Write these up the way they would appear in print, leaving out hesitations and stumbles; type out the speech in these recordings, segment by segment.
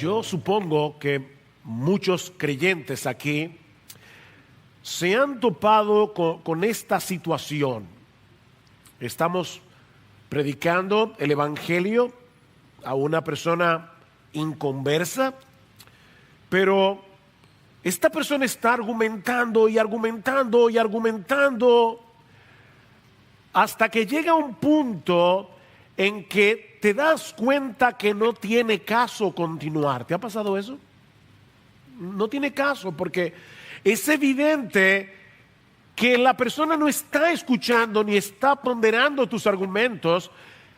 Yo supongo que muchos creyentes aquí se han topado con esta situación. Estamos predicando el evangelio a una persona inconversa, pero esta persona está argumentando y argumentando y argumentando hasta que llega un punto en que te das cuenta que no tiene caso continuar. ¿Te ha pasado eso? No tiene caso porque es evidente que la persona no está escuchando ni está ponderando tus argumentos.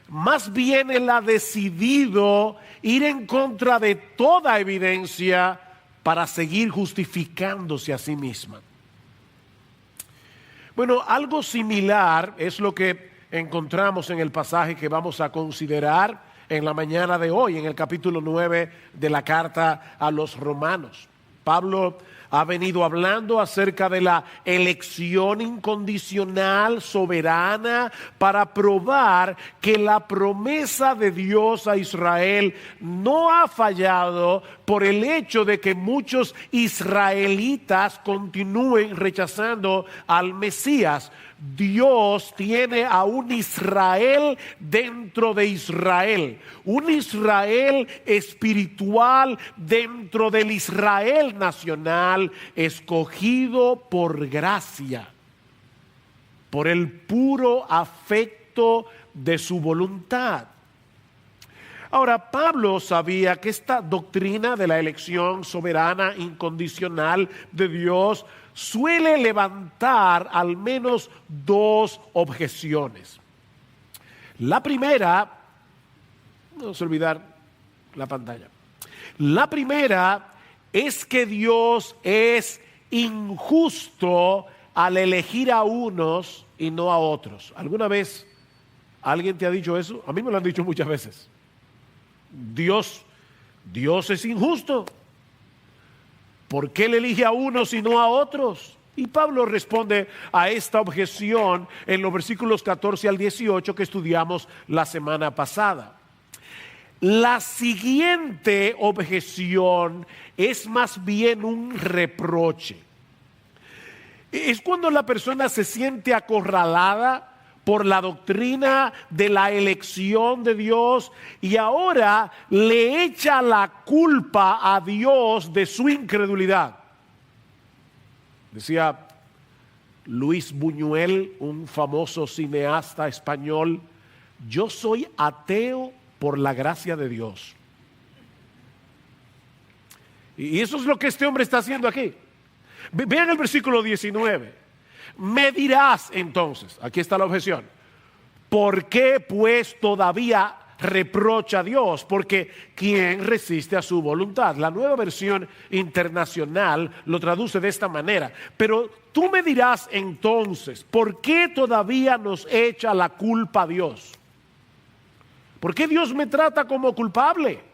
Más bien él ha decidido ir en contra de toda evidencia para seguir justificándose a sí misma. Bueno, algo similar es lo que encontramos en el pasaje que vamos a considerar en la mañana de hoy, en el capítulo 9 de la carta a los Romanos. Pablo ha venido hablando acerca de la elección incondicional, soberana, para probar que la promesa de Dios a Israel no ha fallado por el hecho de que muchos israelitas continúen rechazando al Mesías. Dios tiene a un Israel dentro de Israel, un Israel espiritual dentro del Israel nacional, escogido por gracia, por el puro afecto de su voluntad. Ahora, Pablo sabía que esta doctrina de la elección soberana incondicional de Dios suele levantar al menos dos objeciones. La primera, no se olvidar la pantalla. La primera es que Dios es injusto al elegir a unos y no a otros. ¿Alguna vez alguien te ha dicho eso? A mí me lo han dicho muchas veces. Dios es injusto. ¿Por qué le elige a unos y no a otros? Y Pablo responde a esta objeción en los versículos 14 al 18 que estudiamos la semana pasada. La siguiente objeción es más bien un reproche. Es cuando la persona se siente acorralada por la doctrina de la elección de Dios y ahora le echa la culpa a Dios de su incredulidad. Decía Luis Buñuel, un famoso cineasta español: yo soy ateo por la gracia de Dios. Y eso es lo que este hombre está haciendo aquí. Vean el versículo 19. Me dirás entonces, aquí está la objeción, ¿por qué pues todavía reprocha a Dios? Porque ¿quién resiste a su voluntad? La Nueva Versión Internacional lo traduce de esta manera. Pero tú me dirás entonces, ¿por qué todavía nos echa la culpa a Dios? ¿Por qué Dios me trata como culpable?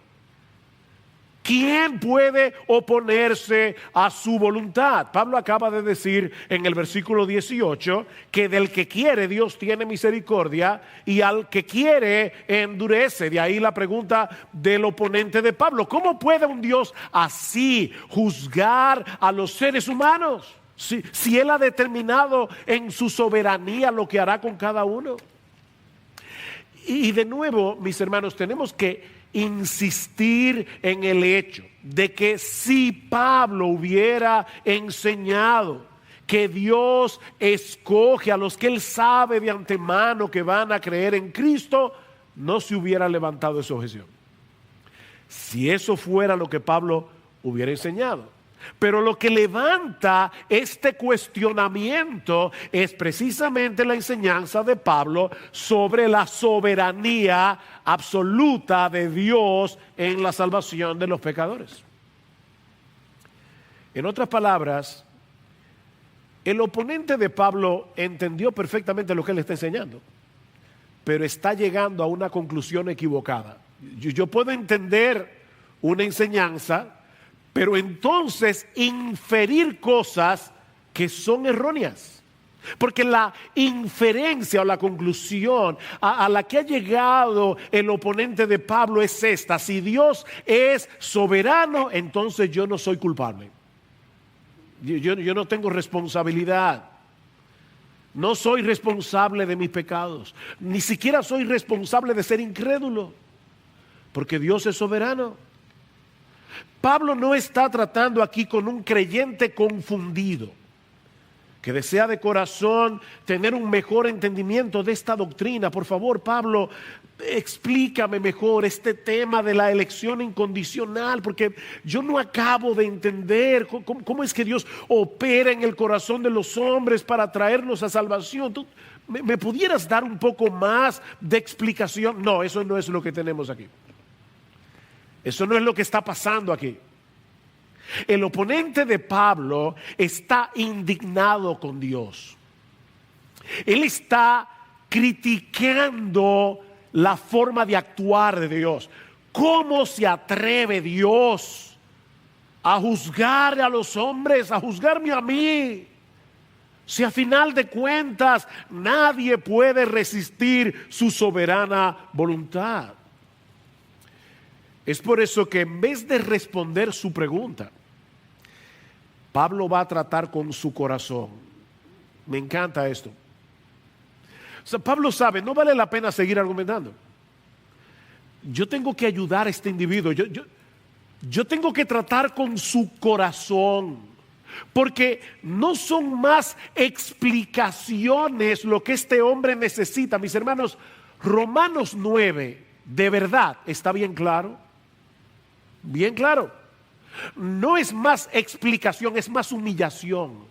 ¿Quién puede oponerse a su voluntad? Pablo acaba de decir en el versículo 18 que del que quiere Dios tiene misericordia y al que quiere endurece. De ahí la pregunta del oponente de Pablo: ¿cómo puede un Dios así juzgar a los seres humanos? Si Él ha determinado en su soberanía lo que hará con cada uno. Y de nuevo, mis hermanos, tenemos que insistir en el hecho de que si Pablo hubiera enseñado que Dios escoge a los que Él sabe de antemano que van a creer en Cristo, no se hubiera levantado esa objeción. Si eso fuera lo que Pablo hubiera enseñado. Pero lo que levanta este cuestionamiento es precisamente la enseñanza de Pablo sobre la soberanía absoluta de Dios en la salvación de los pecadores. En otras palabras, el oponente de Pablo entendió perfectamente lo que él está enseñando, pero está llegando a una conclusión equivocada. Yo puedo entender una enseñanza, pero entonces inferir cosas que son erróneas. Porque la inferencia o la conclusión a la que ha llegado el oponente de Pablo es esta: si Dios es soberano, entonces yo no soy culpable. Yo no tengo responsabilidad. No soy responsable de mis pecados. Ni siquiera soy responsable de ser incrédulo, porque Dios es soberano. Pablo no está tratando aquí con un creyente confundido, que desea de corazón tener un mejor entendimiento de esta doctrina. Por favor, Pablo, explícame mejor este tema de la elección incondicional, porque yo no acabo de entender cómo es que Dios opera en el corazón de los hombres para traernos a salvación. ¿Tú me pudieras dar un poco más de explicación? No, eso no es lo que tenemos aquí. Eso no es lo que está pasando aquí. El oponente de Pablo está indignado con Dios. Él está criticando la forma de actuar de Dios. ¿Cómo se atreve Dios a juzgar a los hombres, a juzgarme a mí? Si a final de cuentas nadie puede resistir su soberana voluntad. Es por eso que en vez de responder su pregunta, Pablo va a tratar con su corazón. Me encanta esto. O sea, Pablo sabe, no vale la pena seguir argumentando. Yo tengo que ayudar a este individuo. Yo tengo que tratar con su corazón. Porque no son más explicaciones lo que este hombre necesita. Mis hermanos, Romanos 9, de verdad, está bien claro. Bien claro. No es más explicación, es más humillación.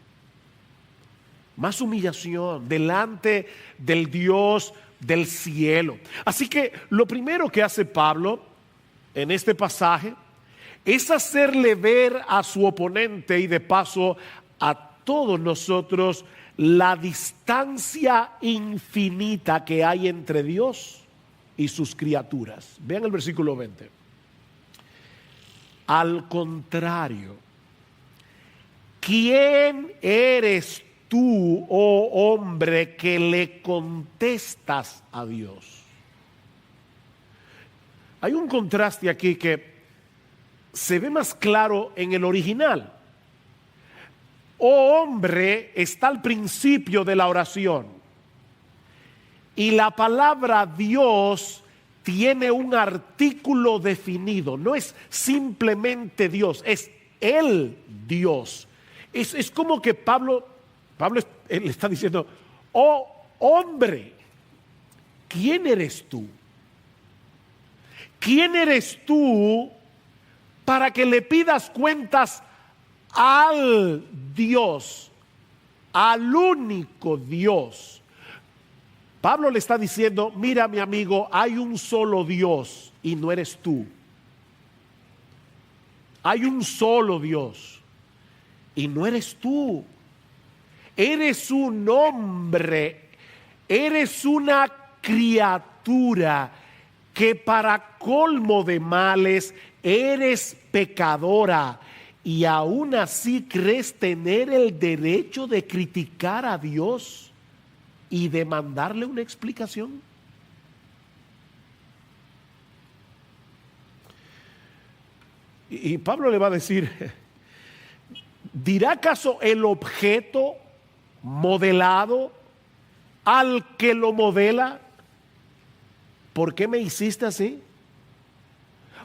Más humillación delante del Dios del cielo. Así que lo primero que hace Pablo en este pasaje es hacerle ver a su oponente y de paso a todos nosotros la distancia infinita que hay entre Dios y sus criaturas. Vean el versículo 20. Al contrario, ¿quién eres tú, oh hombre, que le contestas a Dios? Hay un contraste aquí que se ve más claro en el original. Oh hombre está al principio de la oración. Y la palabra Dios tiene un artículo definido. No es simplemente Dios, es el Dios. Es como que Pablo le está diciendo: oh hombre, ¿quién eres tú? ¿Quién eres tú para que le pidas cuentas al Dios, al único Dios? Pablo le está diciendo: mira, mi amigo, hay un solo Dios y no eres tú. Hay un solo Dios y no eres tú. Eres un hombre, eres una criatura que para colmo de males eres pecadora, y aún así crees tener el derecho de criticar a Dios y demandarle una explicación. Y Pablo le va a decir: ¿dirá acaso el objeto modelado al que lo modela: ¿por qué me hiciste así?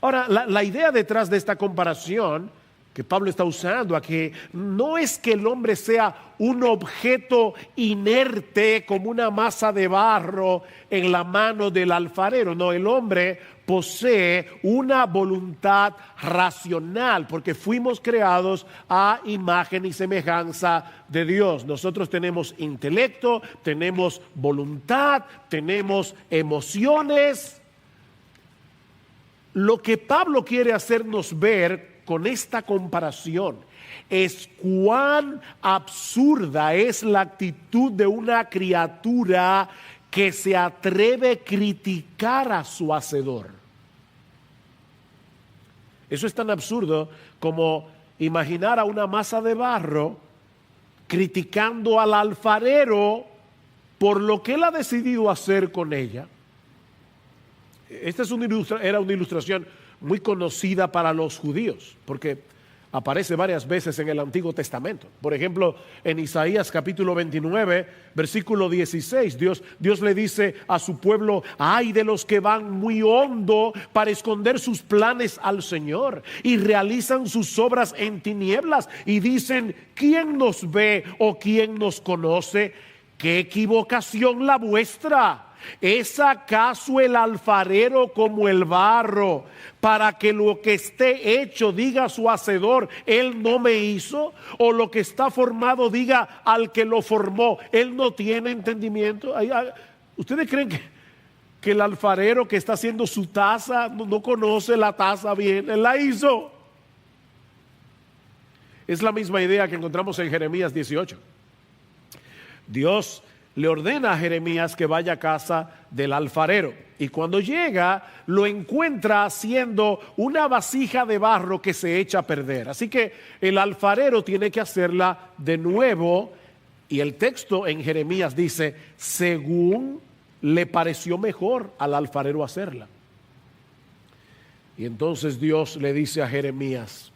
Ahora, la idea detrás de esta comparación que Pablo está usando aquí no es que el hombre sea un objeto inerte como una masa de barro en la mano del alfarero. No, el hombre posee una voluntad racional porque fuimos creados a imagen y semejanza de Dios. Nosotros tenemos intelecto, tenemos voluntad, tenemos emociones. Lo que Pablo quiere hacernos ver con esta comparación es cuán absurda es la actitud de una criatura que se atreve a criticar a su hacedor. Eso es tan absurdo como imaginar a una masa de barro criticando al alfarero por lo que él ha decidido hacer con ella. Esta era una ilustración muy conocida para los judíos, porque aparece varias veces en el Antiguo Testamento. Por ejemplo, en Isaías capítulo 29, versículo 16, Dios le dice a su pueblo: ay de los que van muy hondo para esconder sus planes al Señor y realizan sus obras en tinieblas y dicen: ¿quién nos ve o quién nos conoce? ¡Qué equivocación la vuestra! ¿Es acaso el alfarero como el barro, para que lo que esté hecho diga a su hacedor: él no me hizo? ¿O lo que está formado diga al que lo formó: él no tiene entendimiento? ¿Ustedes creen que el alfarero que está haciendo su taza no conoce la taza bien? Él la hizo. Es la misma idea que encontramos en Jeremías 18. Dios le ordena a Jeremías que vaya a casa del alfarero, y cuando llega lo encuentra haciendo una vasija de barro que se echa a perder. Así que el alfarero tiene que hacerla de nuevo, y el texto en Jeremías dice: según le pareció mejor al alfarero hacerla. Y entonces Dios le dice a Jeremías: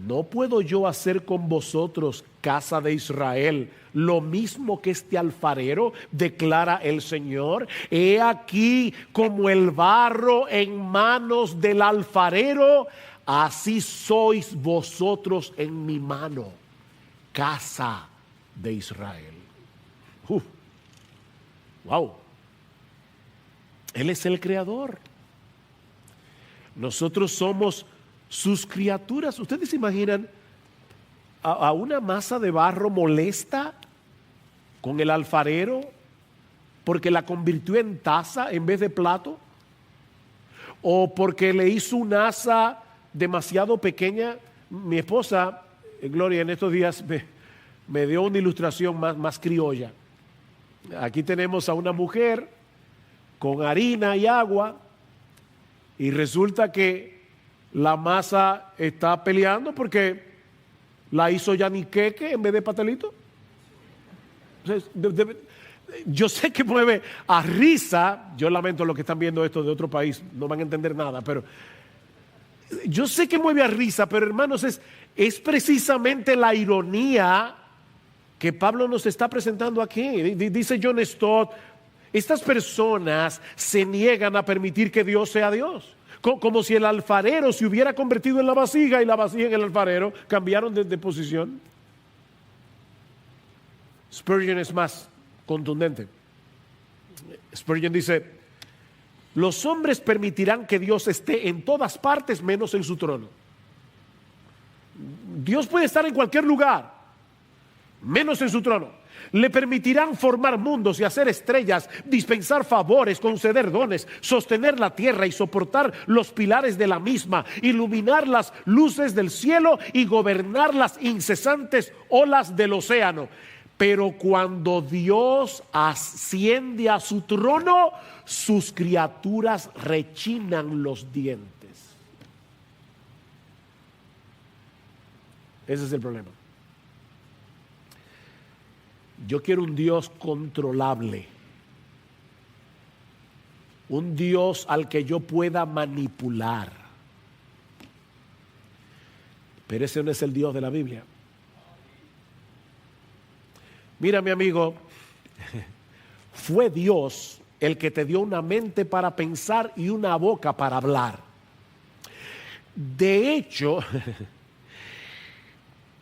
¿no puedo yo hacer con vosotros, casa de Israel, lo mismo que este alfarero? Declara el Señor. He aquí como el barro en manos del alfarero, así sois vosotros en mi mano, casa de Israel. Wow. Él es el creador. Nosotros somos sus criaturas. ¿Ustedes se imaginan a una masa de barro molesta con el alfarero porque la convirtió en taza en vez de plato? ¿O porque le hizo una asa demasiado pequeña? Mi esposa, Gloria, en estos días me dio una ilustración más criolla. Aquí tenemos a una mujer con harina y agua, y resulta que la masa está peleando porque la hizo yaniqueque en vez de pastelito. Yo sé que mueve a risa. Yo lamento los que están viendo esto de otro país, no van a entender nada, pero yo sé que mueve a risa. Pero hermanos, es precisamente la ironía que Pablo nos está presentando aquí. Dice John Stott: estas personas se niegan a permitir que Dios sea Dios. Como si el alfarero se hubiera convertido en la vasija y la vasija en el alfarero cambiaron de posición. Spurgeon es más contundente. Spurgeon dice: los hombres permitirán que Dios esté en todas partes menos en su trono. Dios puede estar en cualquier lugar menos en su trono. Le permitirán formar mundos y hacer estrellas, dispensar favores, conceder dones, sostener la tierra y soportar los pilares de la misma, iluminar las luces del cielo y gobernar las incesantes olas del océano. Pero cuando Dios asciende a su trono, sus criaturas rechinan los dientes. Ese es el problema. Yo quiero un Dios controlable, un Dios al que yo pueda manipular. Pero ese no es el Dios de la Biblia. Mira, mi amigo, fue Dios el que te dio una mente para pensar y una boca para hablar. De hecho,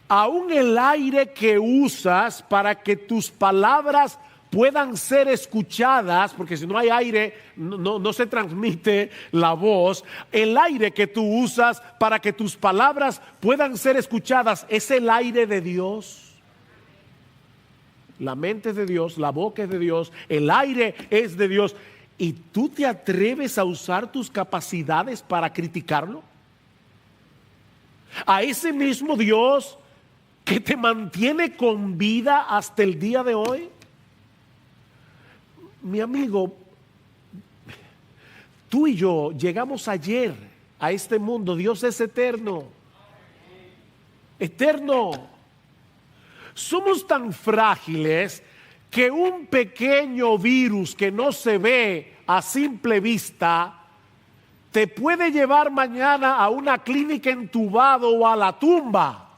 aún el aire que usas para que tus palabras puedan ser escuchadas, porque si no hay aire no se transmite la voz. El aire que tú usas para que tus palabras puedan ser escuchadas es el aire de Dios. La mente es de Dios, la boca es de Dios, el aire es de Dios. ¿Y tú te atreves a usar tus capacidades para criticarlo? A ese mismo Dios que te mantiene con vida hasta el día de hoy. Mi amigo, tú y yo llegamos ayer a este mundo. Dios es eterno. Eterno. Somos tan frágiles que un pequeño virus que no se ve a simple vista te puede llevar mañana a una clínica entubado o a la tumba.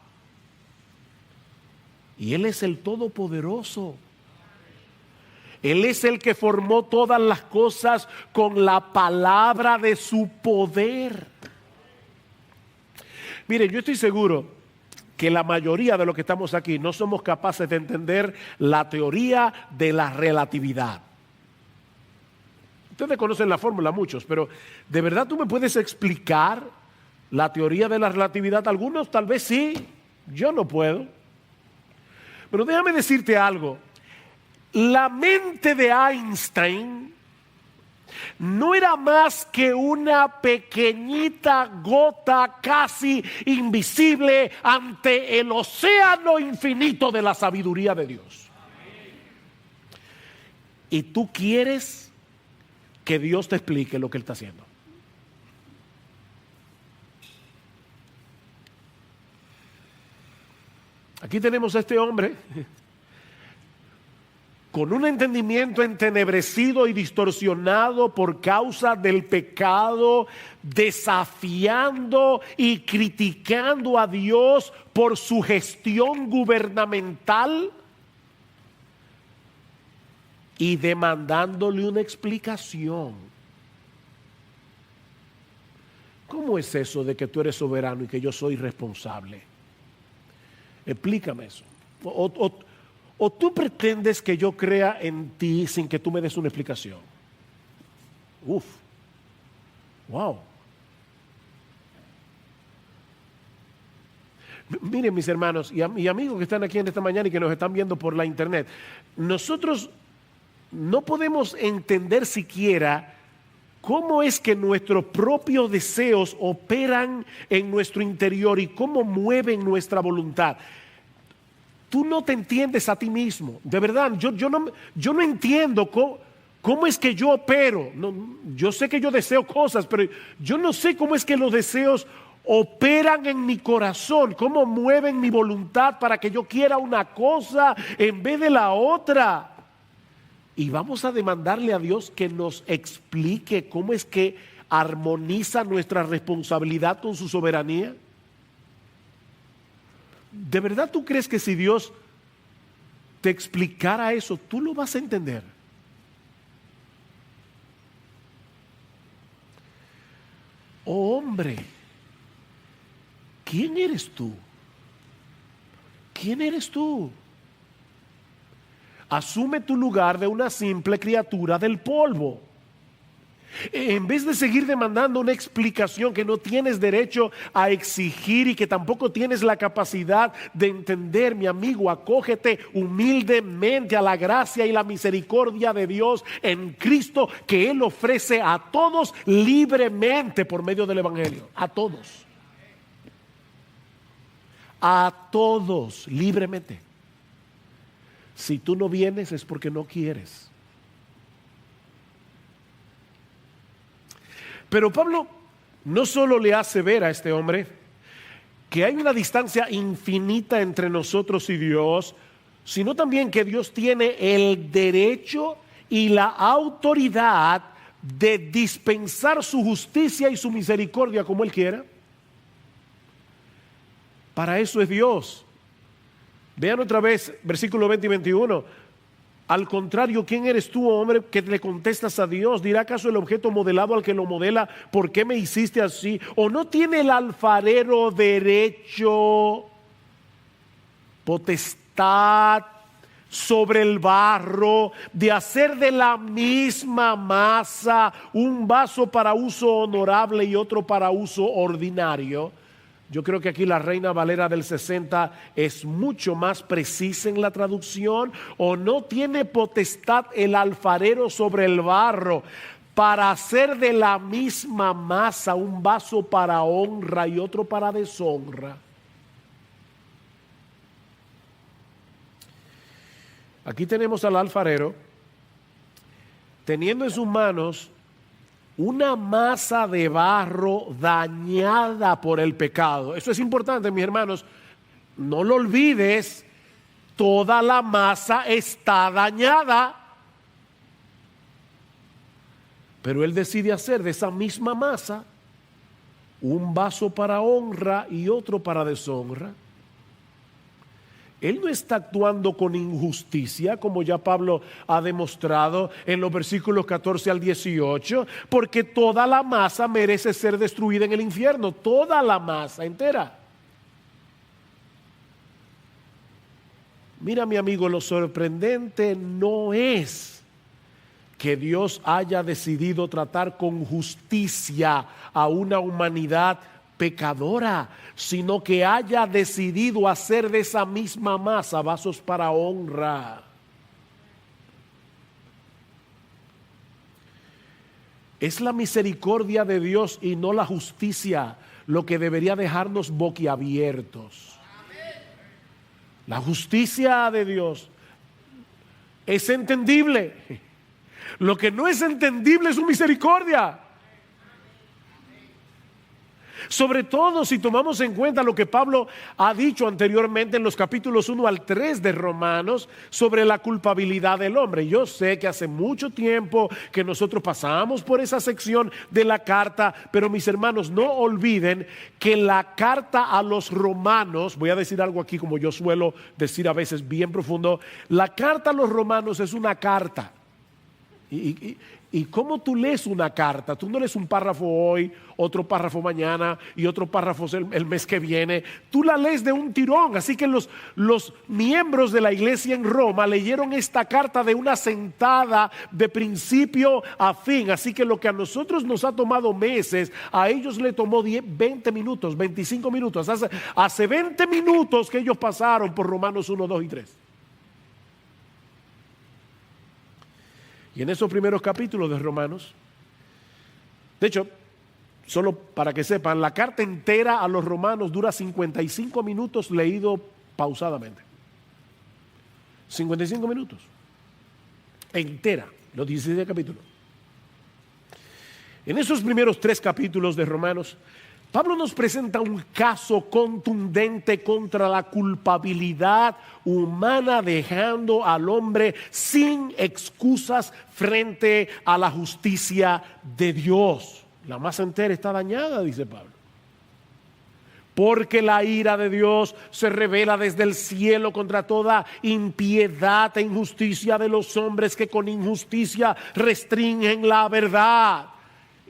Y Él es el Todopoderoso. Él es el que formó todas las cosas con la palabra de su poder. Mire, yo estoy seguro que la mayoría de los que estamos aquí no somos capaces de entender la teoría de la relatividad. Ustedes conocen la fórmula, muchos, pero ¿de verdad tú me puedes explicar la teoría de la relatividad? Algunos tal vez sí, yo no puedo. Pero déjame decirte algo. La mente de Einstein no era más que una pequeñita gota casi invisible ante el océano infinito de la sabiduría de Dios. Y tú quieres que Dios te explique lo que Él está haciendo. Aquí tenemos a este hombre con un entendimiento entenebrecido y distorsionado por causa del pecado, desafiando y criticando a Dios por su gestión gubernamental y demandándole una explicación. ¿Cómo es eso de que tú eres soberano y que yo soy responsable? Explícame eso. O tú pretendes que yo crea en ti sin que tú me des una explicación. Wow. Miren, mis hermanos y amigos que están aquí en esta mañana y que nos están viendo por la internet, nosotros no podemos entender siquiera cómo es que nuestros propios deseos operan en nuestro interior y cómo mueven nuestra voluntad. Tú no te entiendes a ti mismo, de verdad. Yo no entiendo cómo es que yo opero. No, yo sé que yo deseo cosas, pero yo no sé cómo es que los deseos operan en mi corazón, cómo mueven mi voluntad para que yo quiera una cosa en vez de la otra. Y vamos a demandarle a Dios que nos explique cómo es que armoniza nuestra responsabilidad con su soberanía. ¿De verdad tú crees que si Dios te explicara eso, tú lo vas a entender? Oh hombre, ¿quién eres tú? ¿Quién eres tú? Asume tu lugar de una simple criatura del polvo. En vez de seguir demandando una explicación que no tienes derecho a exigir y que tampoco tienes la capacidad de entender, mi amigo, acógete humildemente a la gracia y la misericordia de Dios en Cristo, que Él ofrece a todos libremente por medio del Evangelio. A todos. A todos libremente. Si tú no vienes es porque no quieres. Pero Pablo no solo le hace ver a este hombre que hay una distancia infinita entre nosotros y Dios, sino también que Dios tiene el derecho y la autoridad de dispensar su justicia y su misericordia como Él quiera. Para eso es Dios. Vean otra vez versículo 20 y 21. Al contrario, ¿quién eres tú, hombre, que le contestas a Dios? ¿Dirá acaso el objeto modelado al que lo modela, ¿por qué me hiciste así? ¿O no tiene el alfarero derecho, potestad sobre el barro, de hacer de la misma masa un vaso para uso honorable y otro para uso ordinario? Yo creo que aquí la Reina Valera del 60 es mucho más precisa en la traducción. ¿O no tiene potestad el alfarero sobre el barro para hacer de la misma masa un vaso para honra y otro para deshonra? Aquí tenemos al alfarero teniendo en sus manos una masa de barro dañada por el pecado. Eso es importante, mis hermanos. No lo olvides. toda la masa está dañada. Pero él decide hacer de esa misma masa un vaso para honra y otro para deshonra. Él no está actuando con injusticia, como ya Pablo ha demostrado en los versículos 14 al 18, porque toda la masa merece ser destruida en el infierno, toda la masa entera. Mira, mi amigo, lo sorprendente no es que Dios haya decidido tratar con justicia a una humanidad pecadora, sino que haya decidido hacer de esa misma masa vasos para honra. Es la misericordia de Dios y no la justicia lo que debería dejarnos boquiabiertos. La justicia de Dios es entendible. Lo que no es entendible es su misericordia. Sobre todo si tomamos en cuenta lo que Pablo ha dicho anteriormente en los capítulos 1 al 3 de Romanos sobre la culpabilidad del hombre. Yo sé que hace mucho tiempo que nosotros pasamos por esa sección de la carta, pero mis hermanos, no olviden que la carta a los romanos, voy a decir algo aquí como yo suelo decir a veces bien profundo, la carta a los romanos es una carta. ¿Y cómo tú lees una carta? Tú no lees un párrafo hoy, otro párrafo mañana y otro párrafo el mes que viene. Tú la lees de un tirón. Así que los miembros de la iglesia en Roma leyeron esta carta de una sentada de principio a fin. Así que lo que a nosotros nos ha tomado meses, a ellos le tomó 20 minutos, 25 minutos. Hace 20 minutos que ellos pasaron por Romanos 1, 2 y 3. Y en esos primeros capítulos de Romanos, de hecho, solo para que sepan, la carta entera a los romanos dura 55 minutos leído pausadamente. 55 minutos. Entera, los 17 capítulos. En esos primeros 3 capítulos de Romanos, Pablo nos presenta un caso contundente contra la culpabilidad humana, dejando al hombre sin excusas frente a la justicia de Dios. La masa entera está dañada, dice Pablo. Porque la ira de Dios se revela desde el cielo contra toda impiedad e injusticia de los hombres que con injusticia restringen la verdad.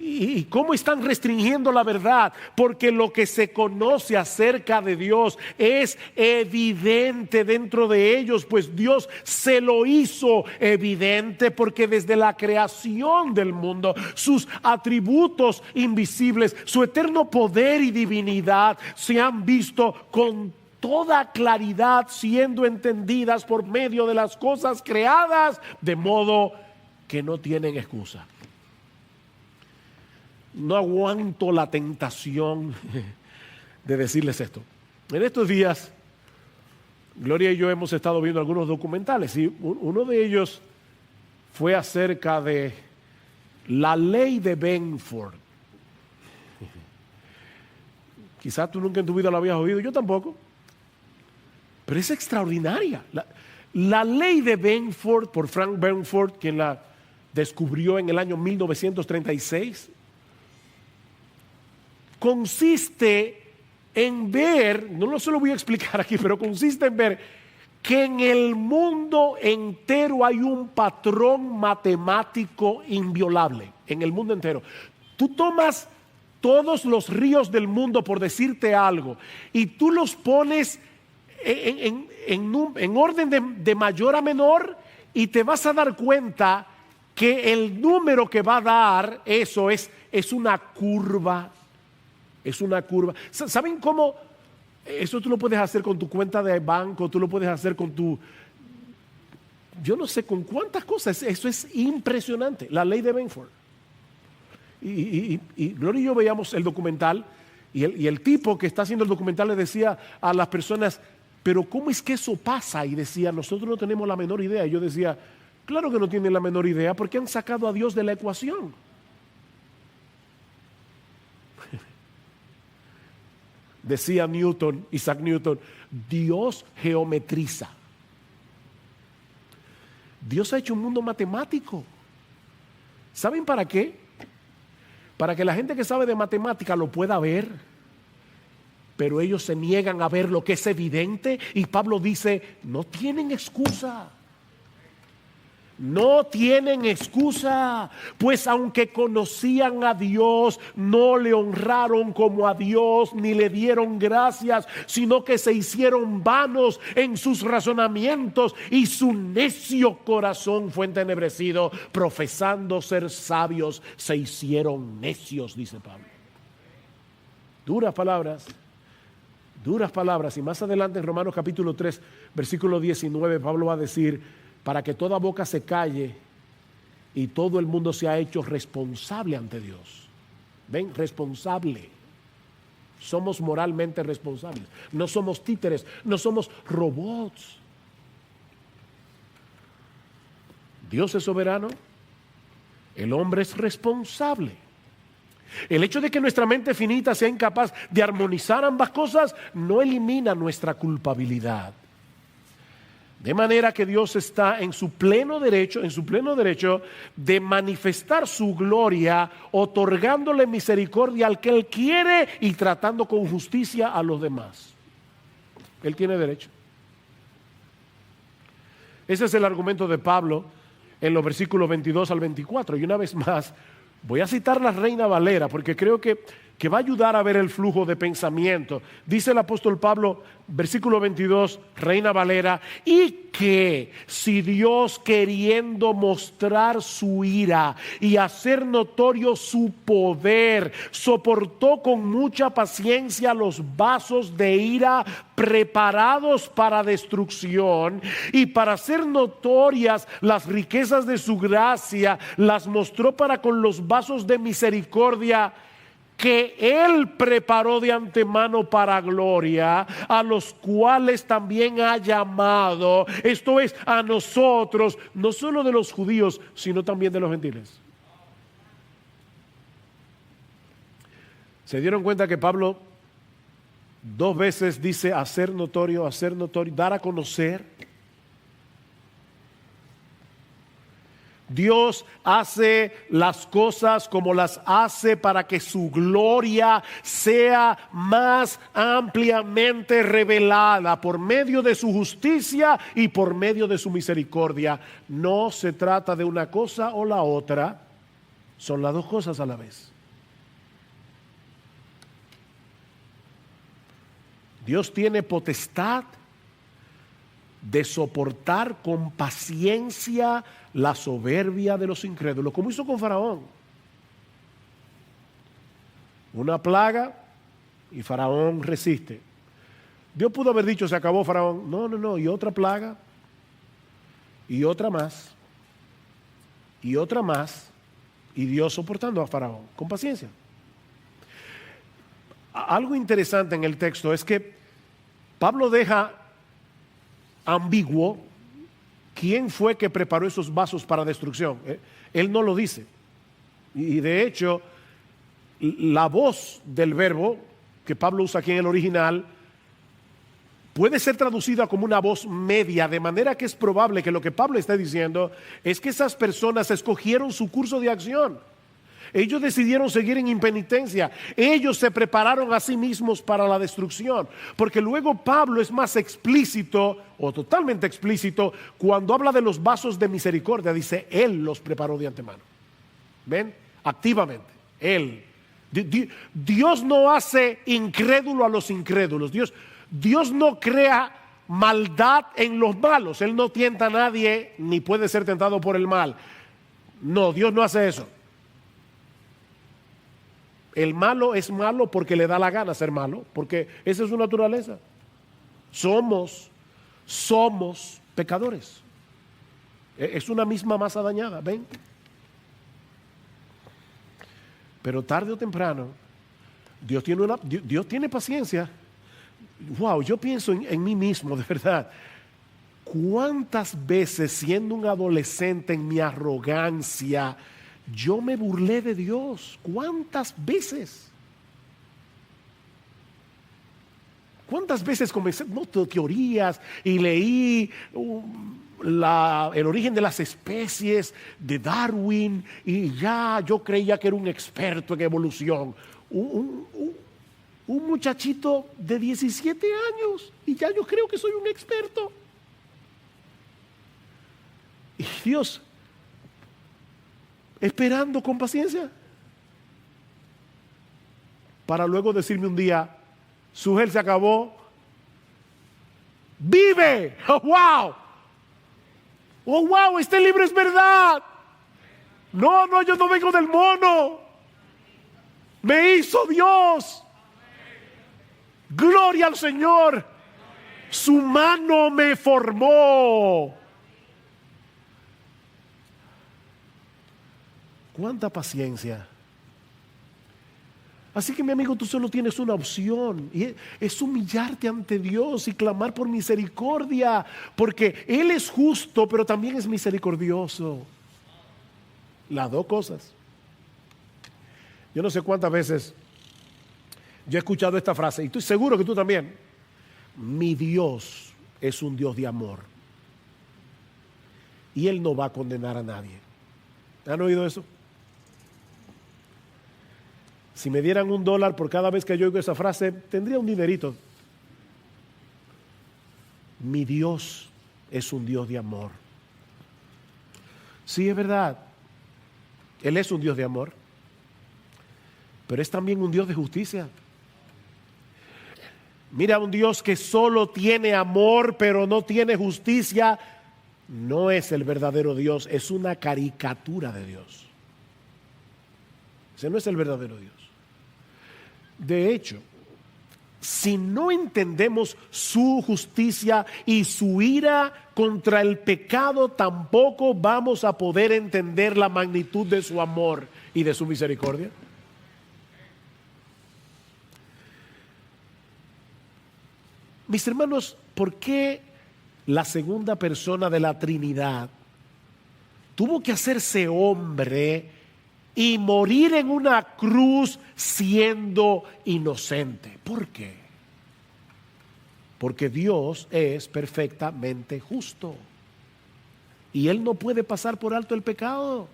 ¿Y cómo están restringiendo la verdad? Porque lo que se conoce acerca de Dios es evidente dentro de ellos, pues Dios se lo hizo evidente, porque desde la creación del mundo, sus atributos invisibles, su eterno poder y divinidad se han visto con toda claridad, siendo entendidas por medio de las cosas creadas, de modo que no tienen excusa. No aguanto la tentación de decirles esto. En estos días, Gloria y yo hemos estado viendo algunos documentales y uno de ellos fue acerca de la ley de Benford. Quizás tú nunca en tu vida lo habías oído, yo tampoco. Pero es extraordinaria. La ley de Benford, por Frank Benford, quien la descubrió en el año 1936, consiste en ver, no se lo voy a explicar aquí, pero consiste en ver que en el mundo entero hay un patrón matemático inviolable, en el mundo entero. Tú tomas todos los ríos del mundo, por decirte algo, y tú los pones en orden de mayor a menor, y te vas a dar cuenta que el número que va a dar eso es una curva. Es una curva. ¿Saben cómo? Eso tú lo puedes hacer con tu cuenta de banco, tú lo puedes hacer con tu... Yo no sé con cuántas cosas. Eso es impresionante. La ley de Benford. Y Gloria y yo veíamos el documental y el tipo que está haciendo el documental le decía a las personas, pero ¿cómo es que eso pasa? Y decía, nosotros no tenemos la menor idea. Y yo decía, claro que no tienen la menor idea porque han sacado a Dios de la ecuación. Decía Isaac Newton, Dios geometriza. Dios ha hecho un mundo matemático. ¿Saben para qué? Para que la gente que sabe de matemática lo pueda ver. Pero ellos se niegan a ver lo que es evidente. Y Pablo dice, no tienen excusa. No tienen excusa, pues aunque conocían a Dios, no le honraron como a Dios, ni le dieron gracias, sino que se hicieron vanos en sus razonamientos y su necio corazón fue entenebrecido. Profesando ser sabios, se hicieron necios, dice Pablo. Duras palabras. Y más adelante en Romanos capítulo 3, versículo 19, Pablo va a decir, para que toda boca se calle y todo el mundo se ha hecho responsable ante Dios. ¿Ven? Responsable. Somos moralmente responsables. No somos títeres, no somos robots. Dios es soberano, el hombre es responsable. El hecho de que nuestra mente finita sea incapaz de armonizar ambas cosas no elimina nuestra culpabilidad. De manera que Dios está en su pleno derecho de manifestar su gloria, otorgándole misericordia al que Él quiere y tratando con justicia a los demás. Él tiene derecho. Ese es el argumento de Pablo en los versículos 22 al 24. Y una vez más, voy a citar la Reina Valera porque creo que va a ayudar a ver el flujo de pensamiento. Dice el apóstol Pablo, versículo 22, Reina Valera, y que si Dios, queriendo mostrar su ira y hacer notorio su poder, soportó con mucha paciencia los vasos de ira preparados para destrucción, y para hacer notorias las riquezas de su gracia, las mostró para con los vasos de misericordia que Él preparó de antemano para gloria, a los cuales también ha llamado, esto es, a nosotros, no solo de los judíos, sino también de los gentiles. ¿Se dieron cuenta que Pablo 2 veces dice hacer notorio, dar a conocer? Dios hace las cosas como las hace para que su gloria sea más ampliamente revelada por medio de su justicia y por medio de su misericordia. No se trata de una cosa o la otra, son las dos cosas a la vez. Dios tiene potestad de soportar con paciencia la soberbia de los incrédulos, como hizo con Faraón. Una plaga y Faraón resiste. Dios pudo haber dicho, se acabó Faraón. No, y otra plaga, y otra más, y otra más, y Dios soportando a Faraón con paciencia. Algo interesante en el texto es que Pablo deja ambiguo quién fue que preparó esos vasos para destrucción. Él no lo dice. Y de hecho, la voz del verbo que Pablo usa aquí en el original puede ser traducida como una voz media, de manera que es probable que lo que Pablo está diciendo es que esas personas escogieron su curso de acción. Ellos decidieron seguir en impenitencia. Ellos se prepararon a sí mismos para la destrucción. Porque luego Pablo es más explícito, o totalmente explícito, cuando habla de los vasos de misericordia. Dice, Él los preparó de antemano. ¿Ven? Activamente. Él. Dios no hace incrédulo a los incrédulos. Dios no crea maldad en los malos. Él no tienta a nadie, ni puede ser tentado por el mal. No, Dios no hace eso. El malo es malo porque le da la gana ser malo, porque esa es su naturaleza. Somos pecadores. Es una misma masa dañada, ¿ven? Pero tarde o temprano, Dios tiene paciencia. Wow, yo pienso en mí mismo, de verdad. ¿Cuántas veces siendo un adolescente en mi arrogancia yo me burlé de Dios? ¿Cuántas veces? ¿Cuántas veces comencé teorías y leí el origen de las especies de Darwin y ya yo creía que era un experto en evolución? Un muchachito de 17 años y ya yo creo que soy un experto. Y Dios, esperando con paciencia, para luego decirme un día: su gel se acabó, vive. ¡Oh, wow! ¡Oh, wow! Este libro es verdad. No, yo no vengo del mono. Me hizo Dios. Gloria al Señor. Su mano me formó. ¡Cuánta paciencia! Así que, mi amigo, tú solo tienes una opción, y es humillarte ante Dios y clamar por misericordia, porque Él es justo, pero también es misericordioso. Las dos cosas. Yo no sé cuántas veces yo he escuchado esta frase, y estoy seguro que tú también: mi Dios es un Dios de amor, y Él no va a condenar a nadie. ¿Han oído eso? Si me dieran $1 por cada vez que yo oigo esa frase, tendría un dinerito. Mi Dios es un Dios de amor. Sí, es verdad. Él es un Dios de amor, pero es también un Dios de justicia. Mira, un Dios que solo tiene amor, pero no tiene justicia, no es el verdadero Dios, es una caricatura de Dios. Ese no es el verdadero Dios. De hecho, si no entendemos su justicia y su ira contra el pecado, tampoco vamos a poder entender la magnitud de su amor y de su misericordia. Mis hermanos, ¿por qué la segunda persona de la Trinidad tuvo que hacerse hombre y morir en una cruz siendo inocente? ¿Por qué? Porque Dios es perfectamente justo y Él no puede pasar por alto el pecado.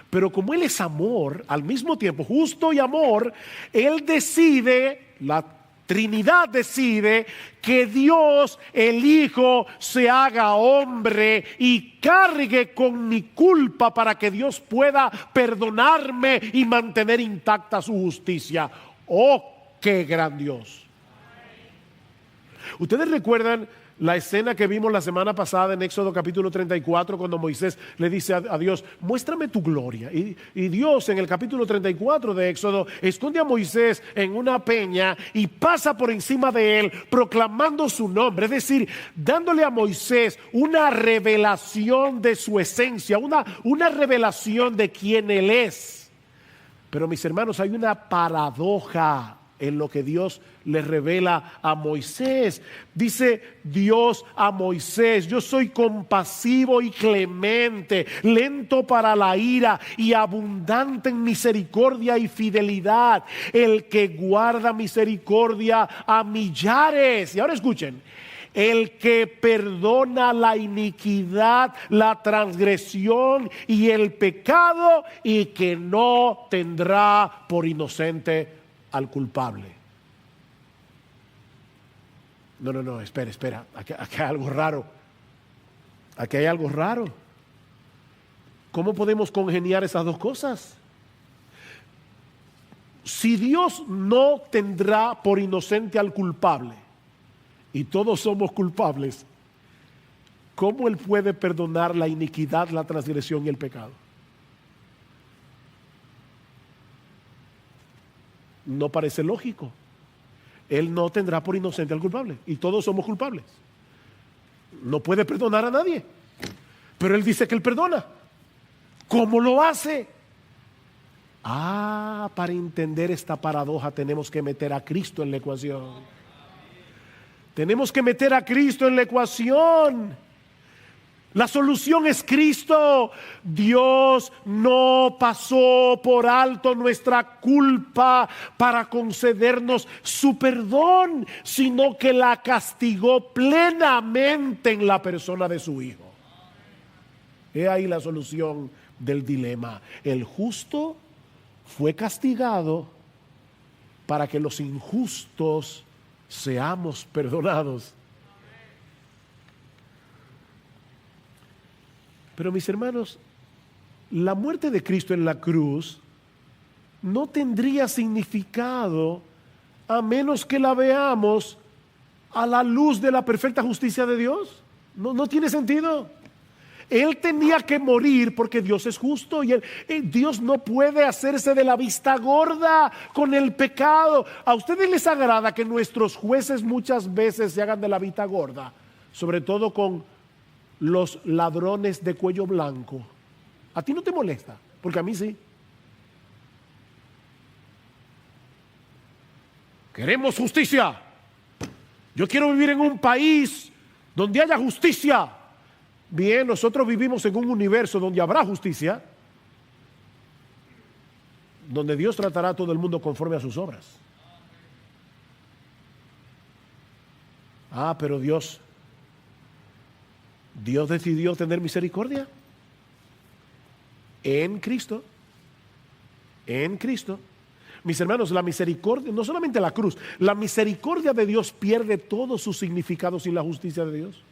Pero como Él es amor, al mismo tiempo justo y amor, Él decide, la Trinidad decide que Dios, el Hijo, se haga hombre y cargue con mi culpa para que Dios pueda perdonarme y mantener intacta su justicia. ¡Oh, qué gran Dios! ¿Ustedes recuerdan la escena que vimos la semana pasada en Éxodo capítulo 34, cuando Moisés le dice a Dios: muéstrame tu gloria? Y Dios, en el capítulo 34 de Éxodo, esconde a Moisés en una peña y pasa por encima de él proclamando su nombre, es decir, dándole a Moisés una revelación de su esencia, una revelación de quién él es. Pero, mis hermanos, hay una paradoja en lo que Dios le revela a Moisés. Dice Dios a Moisés: yo soy compasivo y clemente, lento para la ira y abundante en misericordia y fidelidad, el que guarda misericordia a millares. Y ahora escuchen: el que perdona la iniquidad, la transgresión y el pecado, y que no tendrá por inocente al culpable. No, espera, aquí hay algo raro. Aquí hay algo raro. ¿Cómo podemos congeniar esas dos cosas? Si Dios no tendrá por inocente al culpable, y todos somos culpables, ¿cómo Él puede perdonar la iniquidad, la transgresión y el pecado? No parece lógico. Él no tendrá por inocente al culpable, y todos somos culpables. No puede perdonar a nadie, pero Él dice que Él perdona. ¿Cómo lo hace? Para entender esta paradoja tenemos que meter a Cristo en la ecuación. Tenemos que meter a Cristo en la ecuación. La solución es Cristo. Dios no pasó por alto nuestra culpa para concedernos su perdón, sino que la castigó plenamente en la persona de su Hijo. He ahí la solución del dilema. El justo fue castigado para que los injustos seamos perdonados. Pero mis hermanos, la muerte de Cristo en la cruz no tendría significado a menos que la veamos a la luz de la perfecta justicia de Dios. No tiene sentido. Él tenía que morir porque Dios es justo y Dios no puede hacerse de la vista gorda con el pecado. ¿A ustedes les agrada que nuestros jueces muchas veces se hagan de la vista gorda? Sobre todo con los ladrones de cuello blanco. ¿A ti no te molesta? Porque a mí sí. Queremos justicia. Yo quiero vivir en un país donde haya justicia. Bien, nosotros vivimos en un universo donde habrá justicia, donde Dios tratará a todo el mundo conforme a sus obras. Pero Dios decidió tener misericordia en Cristo. En Cristo. Mis hermanos, la misericordia, no solamente la cruz, la misericordia de Dios pierde todo su significado sin la justicia de Dios.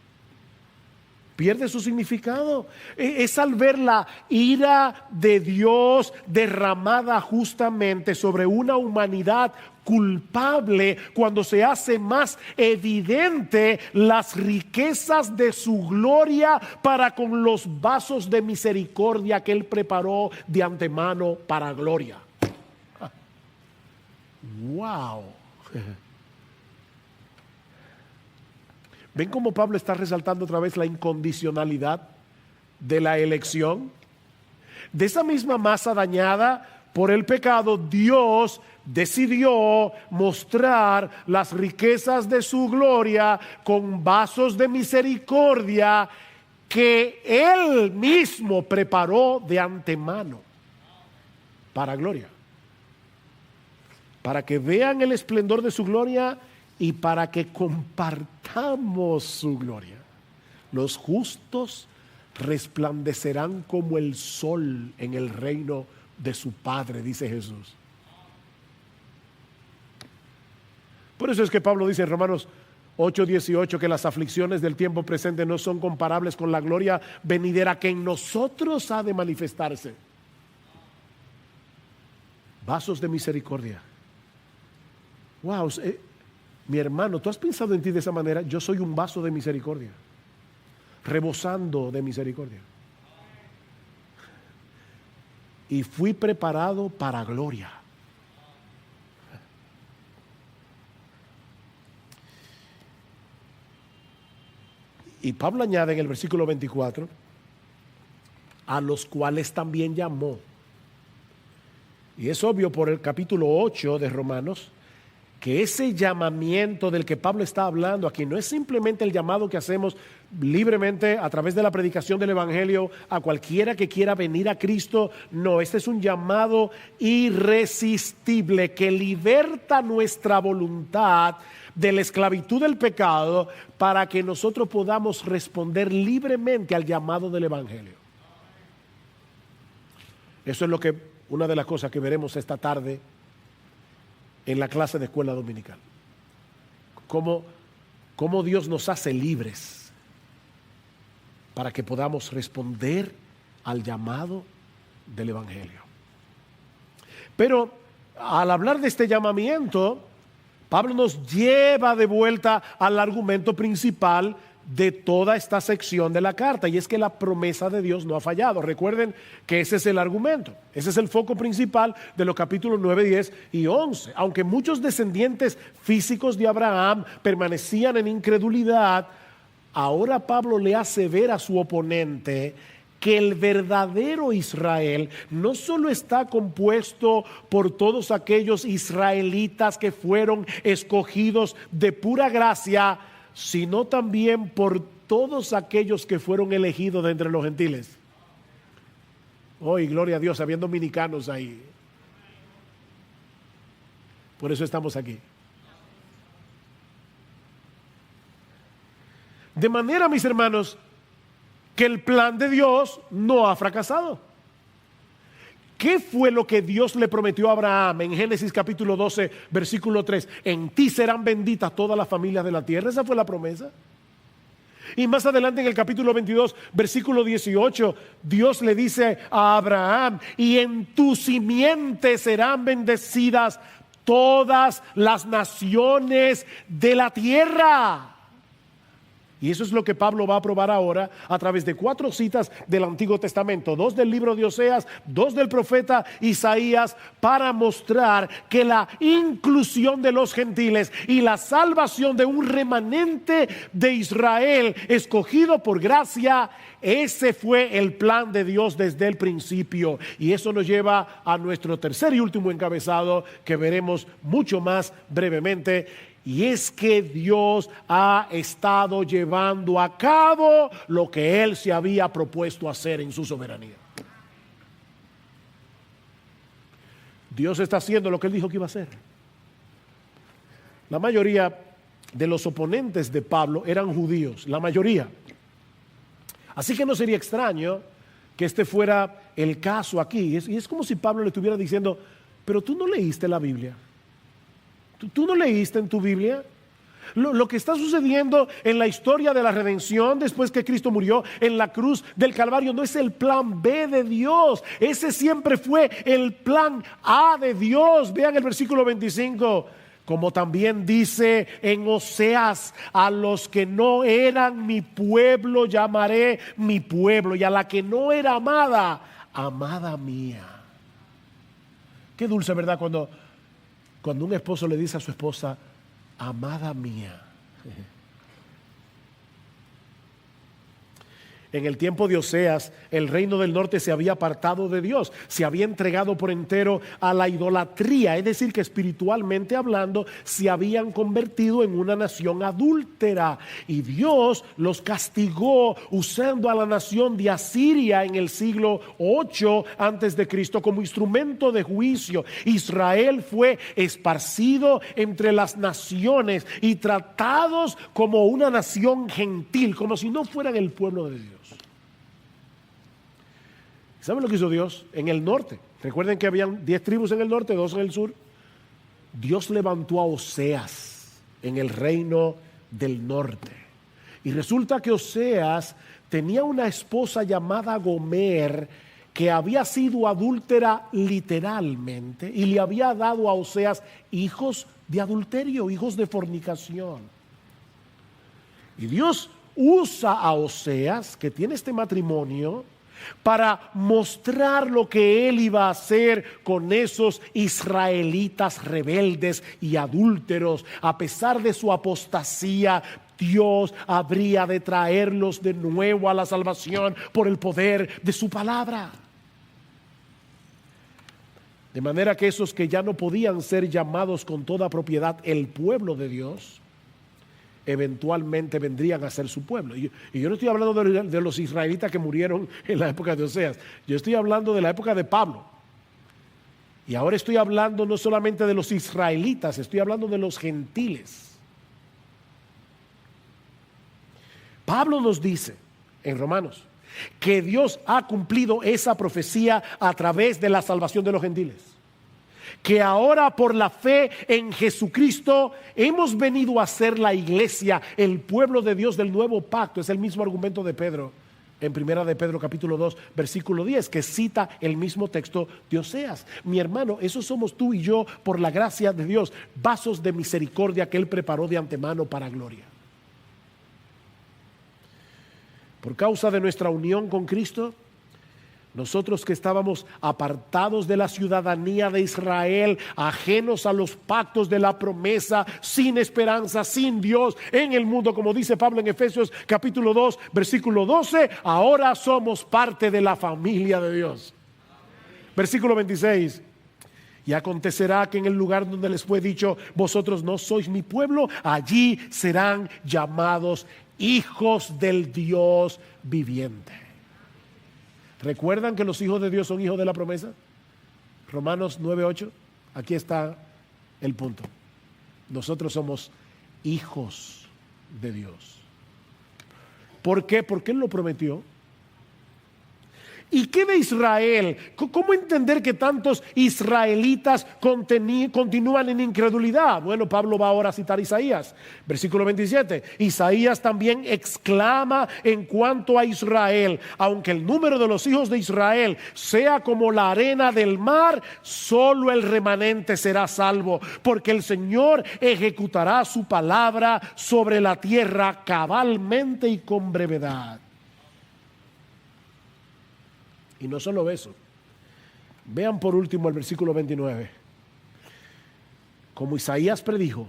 Pierde su significado. Es al ver la ira de Dios derramada justamente sobre una humanidad culpable, cuando se hace más evidente las riquezas de su gloria para con los vasos de misericordia que Él preparó de antemano para gloria. ¡Wow! ¿Ven cómo Pablo está resaltando otra vez la incondicionalidad de la elección? De esa misma masa dañada por el pecado, Dios decidió mostrar las riquezas de su gloria con vasos de misericordia que Él mismo preparó de antemano para gloria. Para que vean el esplendor de su gloria y para que compartamos su gloria. Los justos resplandecerán como el sol en el reino de su Padre, dice Jesús. Por eso es que Pablo dice en Romanos 8:18 que las aflicciones del tiempo presente no son comparables con la gloria venidera que en nosotros ha de manifestarse. Vasos de misericordia. Wow, mi hermano, ¿tú has pensado en ti de esa manera? Yo soy un vaso de misericordia, rebosando de misericordia. Y fui preparado para gloria. Y Pablo añade en el versículo 24, a los cuales también llamó. Y es obvio por el capítulo 8 de Romanos, que ese llamamiento del que Pablo está hablando aquí no es simplemente el llamado que hacemos libremente a través de la predicación del Evangelio a cualquiera que quiera venir a Cristo. No, este es un llamado irresistible que liberta nuestra voluntad de la esclavitud del pecado para que nosotros podamos responder libremente al llamado del Evangelio. Eso es una de las cosas que veremos esta tarde en la clase de escuela dominical. Cómo Dios nos hace libres para que podamos responder al llamado del Evangelio. Pero al hablar de este llamamiento, Pablo nos lleva de vuelta al argumento principal de toda esta sección de la carta, y es que la promesa de Dios no ha fallado. Recuerden que ese es el argumento, ese es el foco principal de los capítulos 9, 10 y 11. Aunque muchos descendientes físicos de Abraham permanecían en incredulidad, ahora Pablo le hace ver a su oponente que el verdadero Israel no solo está compuesto por todos aquellos israelitas que fueron escogidos de pura gracia, sino también por todos aquellos que fueron elegidos de entre los gentiles. Hoy, gloria a Dios, habían dominicanos ahí. Por eso estamos aquí. De manera, mis hermanos, que el plan de Dios no ha fracasado. ¿Qué fue lo que Dios le prometió a Abraham en Génesis capítulo 12, versículo 3? En ti serán benditas todas las familias de la tierra. Esa fue la promesa. Y más adelante en el capítulo 22, versículo 18, Dios le dice a Abraham: y en tu simiente serán bendecidas todas las naciones de la tierra. Y eso es lo que Pablo va a probar ahora a través de 4 citas del Antiguo Testamento, 2 del libro de Oseas, 2 del profeta Isaías, para mostrar que la inclusión de los gentiles y la salvación de un remanente de Israel escogido por gracia, ese fue el plan de Dios desde el principio. Y eso nos lleva a nuestro tercer y último encabezado, que veremos mucho más brevemente. Y es que Dios ha estado llevando a cabo lo que Él se había propuesto hacer en su soberanía. Dios está haciendo lo que Él dijo que iba a hacer. La mayoría de los oponentes de Pablo eran judíos, la mayoría. Así que no sería extraño que este fuera el caso aquí. Y es como si Pablo le estuviera diciendo: pero tú no leíste la Biblia. ¿Tú no leíste en tu Biblia lo que está sucediendo en la historia de la redención después que Cristo murió en la cruz del Calvario? No es el plan B de Dios, ese siempre fue el plan A de Dios. Vean el versículo 25. Como también dice en Oseas: a los que no eran mi pueblo llamaré mi pueblo, y a la que no era amada, amada mía. Qué dulce, ¿verdad? Cuando un esposo le dice a su esposa: amada mía. En el tiempo de Oseas, el reino del norte se había apartado de Dios, se había entregado por entero a la idolatría, es decir, que espiritualmente hablando se habían convertido en una nación adúltera, y Dios los castigó usando a la nación de Asiria en el siglo 8 antes de Cristo como instrumento de juicio. Israel fue esparcido entre las naciones y tratados como una nación gentil, como si no fueran el pueblo de Dios. ¿Saben lo que hizo Dios? En el norte, recuerden que habían 10 tribus en el norte, 2 en el sur. Dios levantó a Oseas en el reino del norte. Y resulta que Oseas tenía una esposa llamada Gomer, que había sido adúltera literalmente, y le había dado a Oseas hijos de adulterio, hijos de fornicación. Y Dios usa a Oseas, que tiene este matrimonio, para mostrar lo que él iba a hacer con esos israelitas rebeldes y adúlteros. A pesar de su apostasía, Dios habría de traerlos de nuevo a la salvación por el poder de su palabra. De manera que esos que ya no podían ser llamados con toda propiedad el pueblo de Dios, eventualmente vendrían a ser su pueblo. Y yo no estoy hablando de los israelitas que murieron en la época de Oseas. Yo estoy hablando de la época de Pablo. Y ahora estoy hablando no solamente de los israelitas, estoy hablando de los gentiles. Pablo nos dice en Romanos que Dios ha cumplido esa profecía a través de la salvación de los gentiles. Que ahora por la fe en Jesucristo hemos venido a ser la iglesia, el pueblo de Dios del nuevo pacto. Es el mismo argumento de Pedro en primera de Pedro capítulo 2 versículo 10, que cita el mismo texto de Oseas. Mi hermano, eso somos tú y yo por la gracia de Dios, vasos de misericordia que Él preparó de antemano para gloria. Por causa de nuestra unión con Cristo, nosotros que estábamos apartados de la ciudadanía de Israel, ajenos a los pactos de la promesa, sin esperanza, sin Dios en el mundo, como dice Pablo en Efesios capítulo 2, versículo 12, ahora somos parte de la familia de Dios. Versículo 26. Y acontecerá que en el lugar donde les fue dicho, vosotros no sois mi pueblo, allí serán llamados hijos del Dios viviente. ¿Recuerdan que los hijos de Dios son hijos de la promesa? Romanos 9:8. Aquí está el punto. Nosotros somos hijos de Dios. ¿Por qué? Porque Él lo prometió. ¿Y qué de Israel? ¿Cómo entender que tantos israelitas continúan en incredulidad? Bueno, Pablo va ahora a citar Isaías, versículo 27. Isaías también exclama en cuanto a Israel: aunque el número de los hijos de Israel sea como la arena del mar, solo el remanente será salvo, porque el Señor ejecutará su palabra sobre la tierra cabalmente y con brevedad. Y no solo eso. Vean por último el versículo 29. Como Isaías predijo,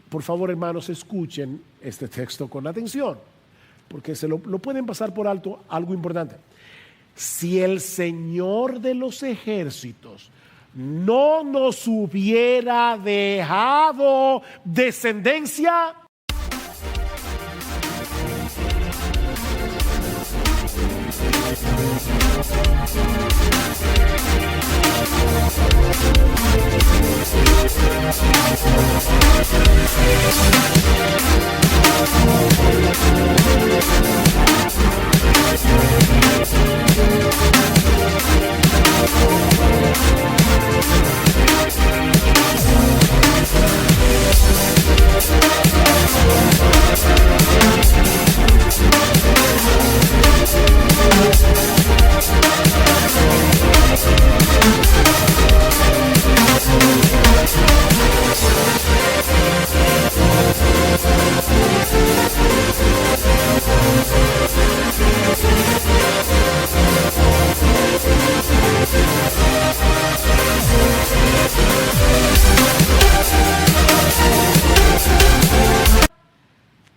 por favor, hermanos, escuchen este texto con atención, porque lo pueden pasar por alto algo importante. Si el Señor de los ejércitos no nos hubiera dejado descendencia,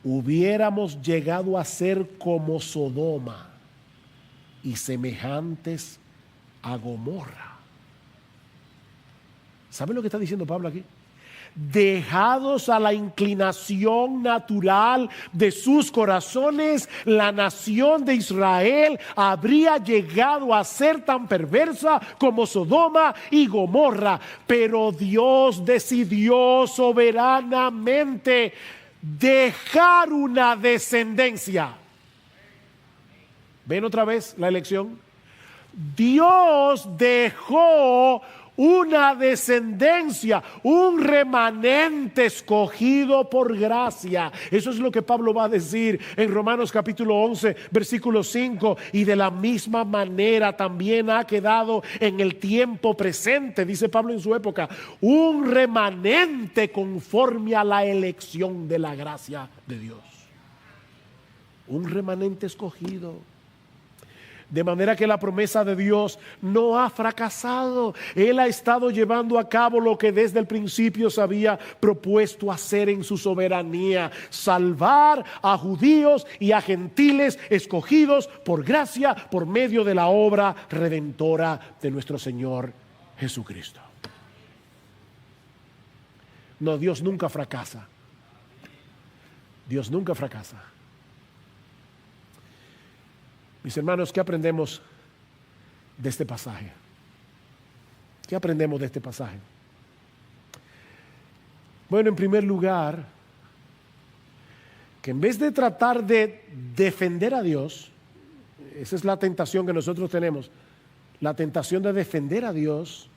hubiéramos llegado a ser como Sodoma y semejantes a Gomorra. ¿Saben lo que está diciendo Pablo aquí? Dejados a la inclinación natural de sus corazones, la nación de Israel habría llegado a ser tan perversa como Sodoma y Gomorra, pero Dios decidió soberanamente dejar una descendencia. ¿Ven otra vez la elección? Dios dejó una descendencia, un remanente escogido por gracia. Eso es lo que Pablo va a decir en Romanos capítulo 11, versículo 5. Y de la misma manera también ha quedado en el tiempo presente, dice Pablo en su época, un remanente conforme a la elección de la gracia de Dios. Un remanente escogido. De manera que la promesa de Dios no ha fracasado. Él ha estado llevando a cabo lo que desde el principio se había propuesto hacer en su soberanía: salvar a judíos y a gentiles escogidos por gracia por medio de la obra redentora de nuestro Señor Jesucristo. No, Dios nunca fracasa. Dios nunca fracasa. Mis hermanos, ¿qué aprendemos de este pasaje? ¿Qué aprendemos de este pasaje? Bueno, en primer lugar, que en vez de tratar de defender a Dios, esa es la tentación que nosotros tenemos, la tentación de defender a Dios,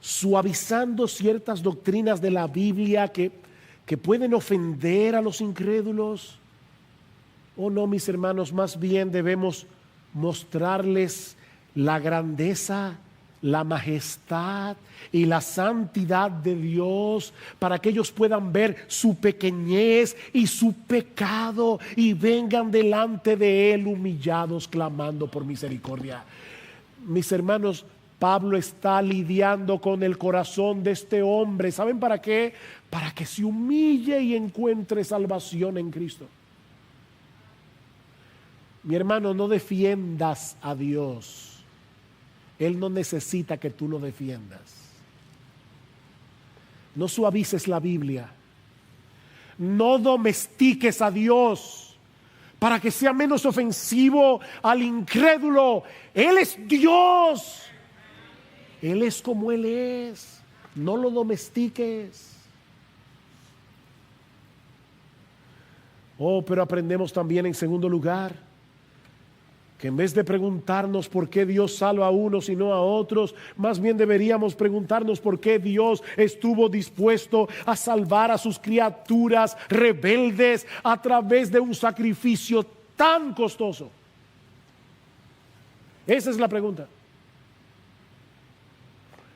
suavizando ciertas doctrinas de la Biblia que pueden ofender a los incrédulos. Oh no, mis hermanos, más bien debemos mostrarles la grandeza, la majestad y la santidad de Dios, para que ellos puedan ver su pequeñez y su pecado y vengan delante de Él humillados, clamando por misericordia. Mis hermanos, Pablo está lidiando con el corazón de este hombre. ¿Saben para qué? Para que se humille y encuentre salvación en Cristo. Mi hermano, no defiendas a Dios. Él no necesita que tú lo defiendas. No suavices la Biblia. No domestiques a Dios para que sea menos ofensivo al incrédulo. Él es Dios. Él es como Él es. No lo domestiques. Oh, pero aprendemos también en segundo lugar que en vez de preguntarnos por qué Dios salva a unos y no a otros, más bien deberíamos preguntarnos por qué Dios estuvo dispuesto a salvar a sus criaturas rebeldes a través de un sacrificio tan costoso. Esa es la pregunta.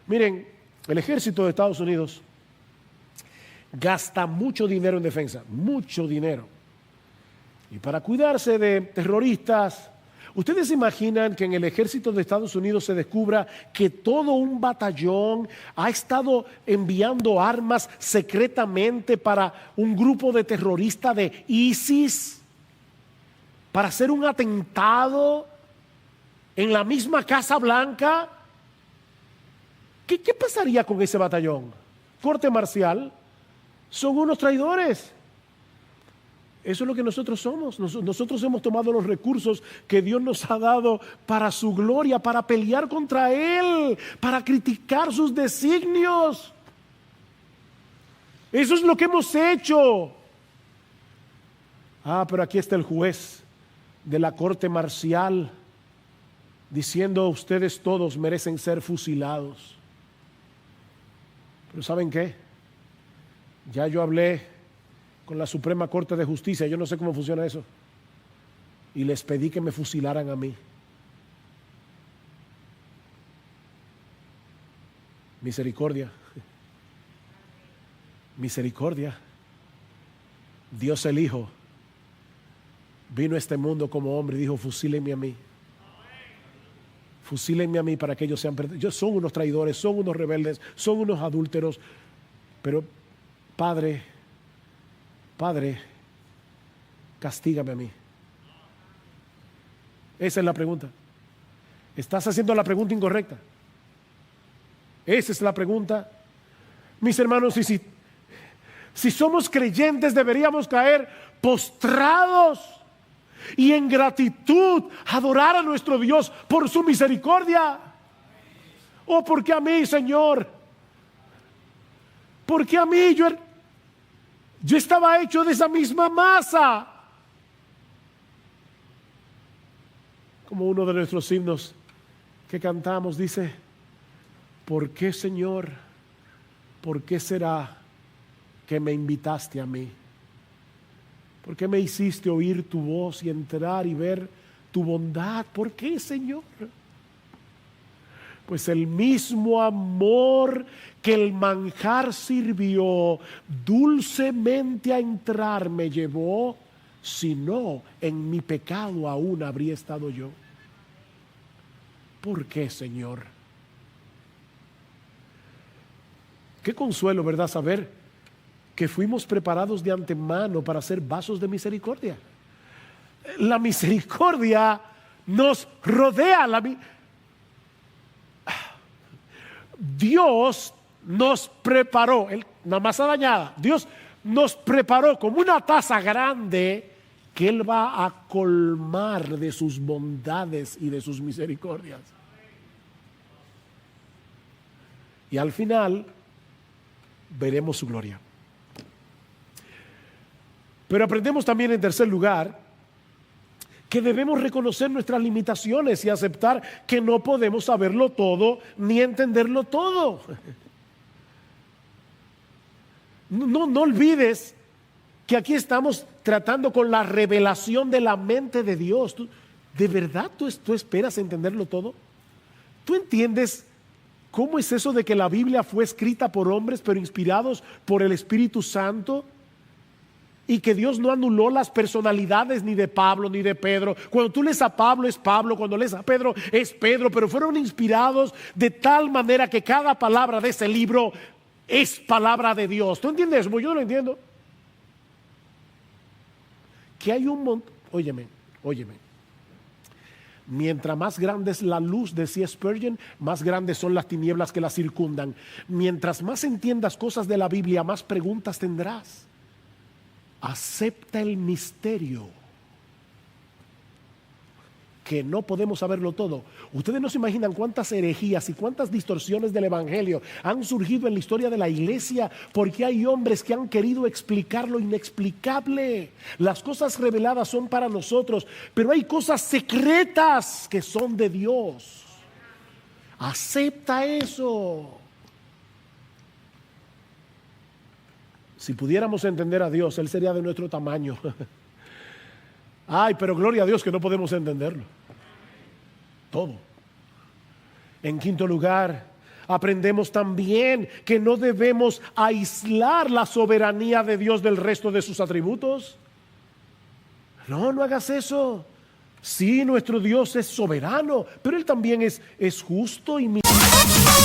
Miren, el ejército de Estados Unidos gasta mucho dinero en defensa, mucho dinero. Y para cuidarse de terroristas, ¿ustedes se imaginan que en el ejército de Estados Unidos se descubra que todo un batallón ha estado enviando armas secretamente para un grupo de terroristas de ISIS para hacer un atentado en la misma Casa Blanca? ¿Qué pasaría con ese batallón? Corte marcial. Son unos traidores. Eso es lo que nosotros somos. Nosotros hemos tomado los recursos que Dios nos ha dado para su gloria, para pelear contra Él, para criticar sus designios. Eso es lo que hemos hecho. Pero aquí está el juez de la corte marcial diciendo: ustedes todos merecen ser fusilados. Pero ¿saben qué? Ya yo hablé con la Suprema Corte de Justicia, yo no sé cómo funciona eso, y les pedí que me fusilaran a mí. Misericordia. Misericordia. Dios el Hijo vino a este mundo como hombre y dijo: fusílenme a mí. Fusílenme a mí para que ellos sean perdidos. Son unos traidores, son unos rebeldes, son unos adúlteros. Pero Padre, castígame a mí. Esa es la pregunta. Estás haciendo la pregunta incorrecta. Esa es la pregunta. Mis hermanos, si somos creyentes, deberíamos caer postrados y en gratitud adorar a nuestro Dios por su misericordia. Oh, ¿por qué a mí, Señor? ¿Por qué a mí? Yo estaba hecho de esa misma masa. Como uno de nuestros himnos que cantamos dice: ¿por qué, Señor? ¿Por qué será que me invitaste a mí? ¿Por qué me hiciste oír tu voz y entrar y ver tu bondad? ¿Por qué, Señor? Pues el mismo amor que el manjar sirvió dulcemente a entrar me llevó, si no, en mi pecado aún habría estado yo. ¿Por qué, Señor? Qué consuelo, ¿verdad? Saber que fuimos preparados de antemano para ser vasos de misericordia. La misericordia nos rodea. Dios nos preparó, la masa dañada, Dios nos preparó como una taza grande que Él va a colmar de sus bondades y de sus misericordias. Y al final veremos su gloria. Pero aprendemos también, en tercer lugar, que debemos reconocer nuestras limitaciones y aceptar que no podemos saberlo todo ni entenderlo todo. No olvides que aquí estamos tratando con la revelación de la mente de Dios. ¿De verdad tú esperas entenderlo todo? ¿Tú entiendes cómo es eso de que la Biblia fue escrita por hombres pero inspirados por el Espíritu Santo? Y que Dios no anuló las personalidades ni de Pablo ni de Pedro. Cuando tú lees a Pablo es Pablo, cuando lees a Pedro es Pedro, pero fueron inspirados de tal manera que cada palabra de ese libro es palabra de Dios. ¿Tú entiendes? Pues yo no lo entiendo. Que hay un montón, óyeme. Mientras más grande es la luz, decía Spurgeon, más grandes son las tinieblas que la circundan. Mientras más entiendas cosas de la Biblia, más preguntas tendrás. acepta el misterio, que no podemos saberlo todo. Ustedes no se imaginan cuántas herejías y cuántas distorsiones del evangelio han surgido en la historia de la iglesia, porque hay hombres que han querido explicar lo inexplicable. Las cosas reveladas son para nosotros, pero hay cosas secretas que son de Dios. Acepta eso. Si pudiéramos entender a Dios, Él sería de nuestro tamaño. Ay, pero gloria a Dios que no podemos entenderlo. Todo. En quinto lugar, aprendemos también que no debemos aislar la soberanía de Dios del resto de sus atributos. No, no hagas eso. Sí, nuestro Dios es soberano, pero Él también es justo y misericordioso.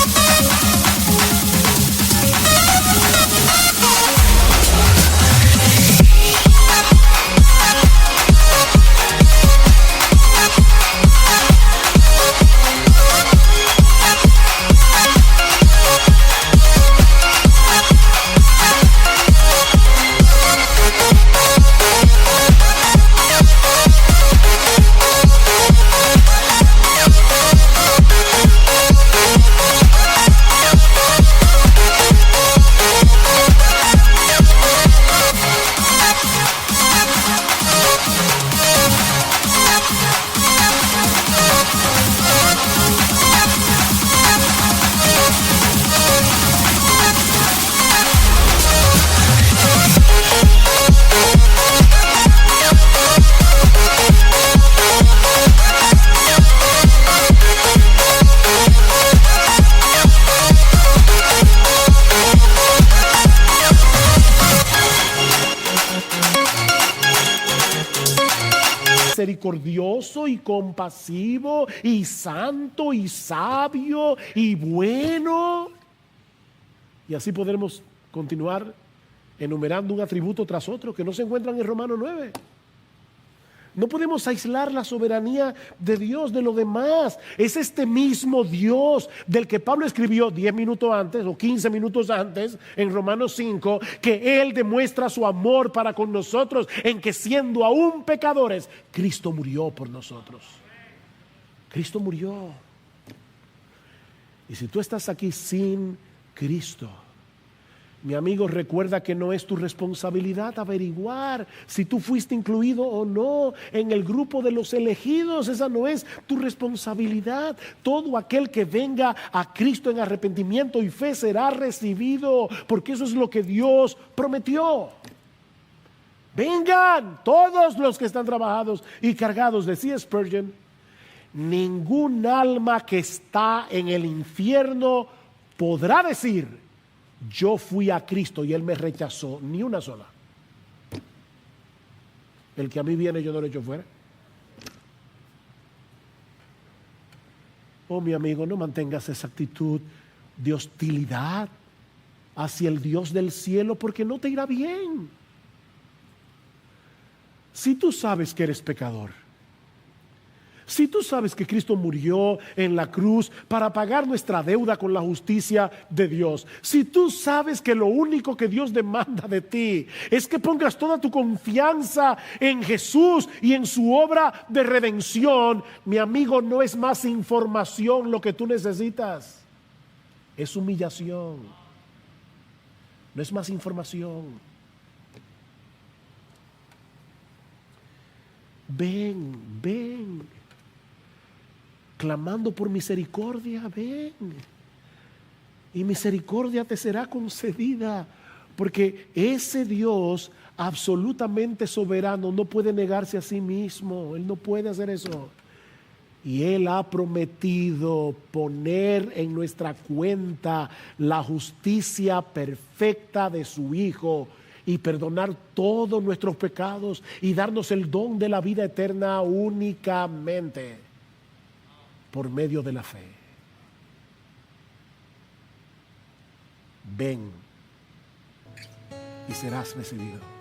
Misericordioso y compasivo y santo y sabio y bueno. Y así podremos continuar enumerando un atributo tras otro que no se encuentran en Romanos 9. No podemos aislar la soberanía de Dios de lo demás. Es este mismo Dios del que Pablo escribió 10 minutos antes o 15 minutos antes en Romanos 5, que Él demuestra su amor para con nosotros en que siendo aún pecadores, Cristo murió por nosotros. Cristo murió. Y si tú estás aquí sin Cristo, mi amigo, recuerda que no es tu responsabilidad averiguar si tú fuiste incluido o no en el grupo de los elegidos. Esa no es tu responsabilidad. Todo aquel que venga a Cristo en arrepentimiento y fe será recibido, porque eso es lo que Dios prometió. Vengan todos los que están trabajados y cargados, decía Spurgeon. Ningún alma que está en el infierno podrá decir: yo fui a Cristo y Él me rechazó. Ni una sola. El que a mí viene yo no lo echo fuera. Oh, mi amigo, no mantengas esa actitud de hostilidad hacia el Dios del cielo, porque no te irá bien. Si tú sabes que eres pecador, si tú sabes que Cristo murió en la cruz para pagar nuestra deuda con la justicia de Dios, si tú sabes que lo único que Dios demanda de ti es que pongas toda tu confianza en Jesús y en su obra de redención, mi amigo, no es más información lo que tú necesitas, es humillación. No es más información. Ven. Clamando por misericordia, ven. Y misericordia te será concedida, porque ese Dios absolutamente soberano no puede negarse a sí mismo. Él no puede hacer eso. Y Él ha prometido poner en nuestra cuenta la justicia perfecta de su Hijo y perdonar todos nuestros pecados y darnos el don de la vida eterna únicamente por medio de la fe. Ven y serás recibido.